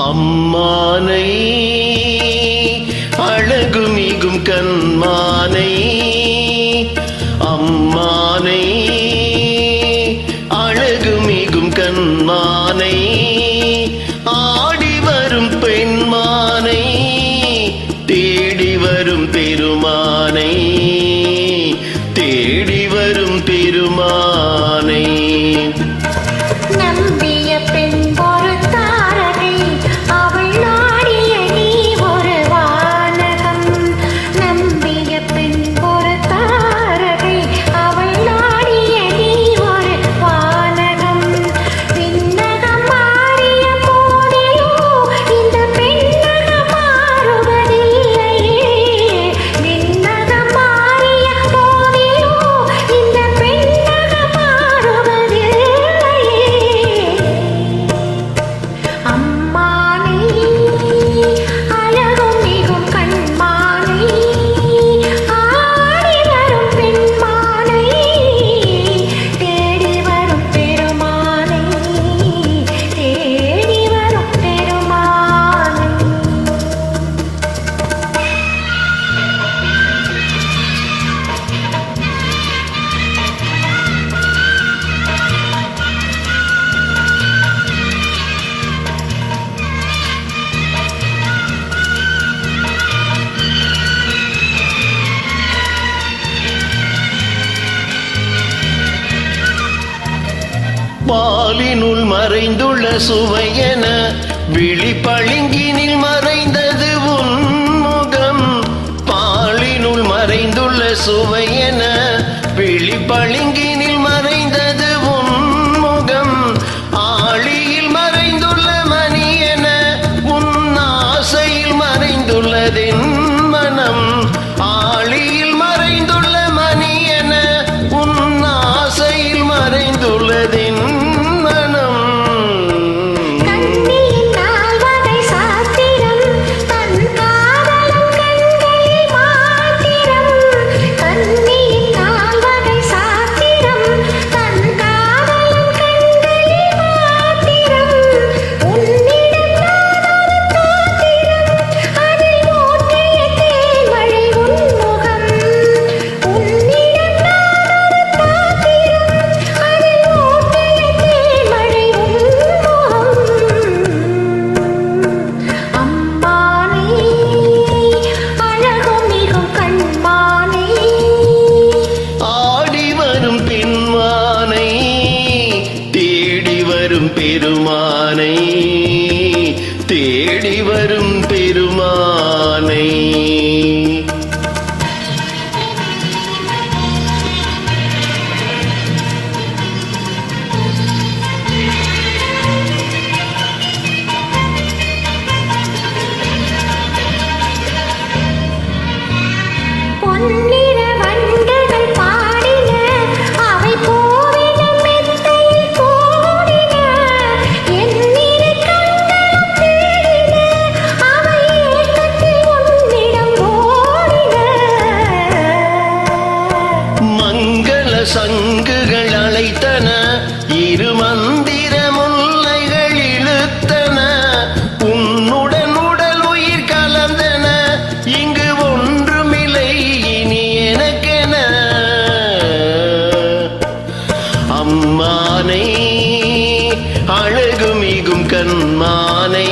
அம்மானை அழகுமிகும் கண்மானை அம்மானை அழகுமிகும் கண்மானை ஆடி வரும் பெண்மானை தேடி வரும் பெருமானை தேடி வரும் பெருமானை நம்பிய பெண் ஒரு தாரகை அவள் நாடிய நீ ஒரு வானகம் நம்பிய பெண் ஒரு தாரகை அவள் நாடிய நீ ஒரு வானகம் விண்ணகம் மாறிய போதிலோ இந்த பெண்ணகம் மாறுவதில்லையே விண்ணகம் மாறிய போதிலோ இந்த பெண்ணகம் மாறுவதில்லையே அம்மானை அழகும் மிகும் கண்மானை ஆடி வரும் பெண்மானை தேடி வரும் பெருமானை தேடி வரும் பெருமானை பாலினுள் மறைந்துள்ள சுவையென விழி பளிங்கினில் மறைந்தது உன்முகம் பாலினுள் மறைந்துள்ள சுவையென விழி பளிங்கினில் மறைந்தது உன்முகம் ஆழியில் மறைந்துள்ள மணியென உன் ஆசையில் மறைந்துள்ளதென் மனம் ஆழியில் மறைந்துள்ள மணியென உன் ஆசையில் மறைந்துள்ளதென் கண்ணியின் நால்வகை சாத்திரம் தன் காதலன் கண்களில் மாத்திரம் கண்ணியின் நால்வகை சாத்திரம் தன் காதலன் கண்களில் மாத்திரம் உன்னிடம் நான் ஒரு பாத்திரம் அதில் ஊற்றிய தேன்மழை உன்முகம் உன்னிடம் நான் ஒரு பாத்திரம் அதில் ஊற்றிய தேன்மழை உன்முகம் அம்மானை அழகும் மிகும் கண்மானை ஆடி வரும் பெண்மானை தேடி வரும் பெருமானை தேடி வரும் பெருமானை பொன்னிற வண்டுகள் பாடின அவை பூவினம் மெத்தையில் கூடின என்னிரு கண்களும் தேடின அவை ஏக்கத்தில் உன்னிடம் ஓடின மங்கள சங்குகள் அழைத்தன இரு மந்திர முல்லைகள் இழுத்தன உன்னுடன் உடல் உயிர் கலந்தன இங்கு ஒன்றுமில்லை இனி எனக்கென அம்மானை அழகுமிகும் கண்மானை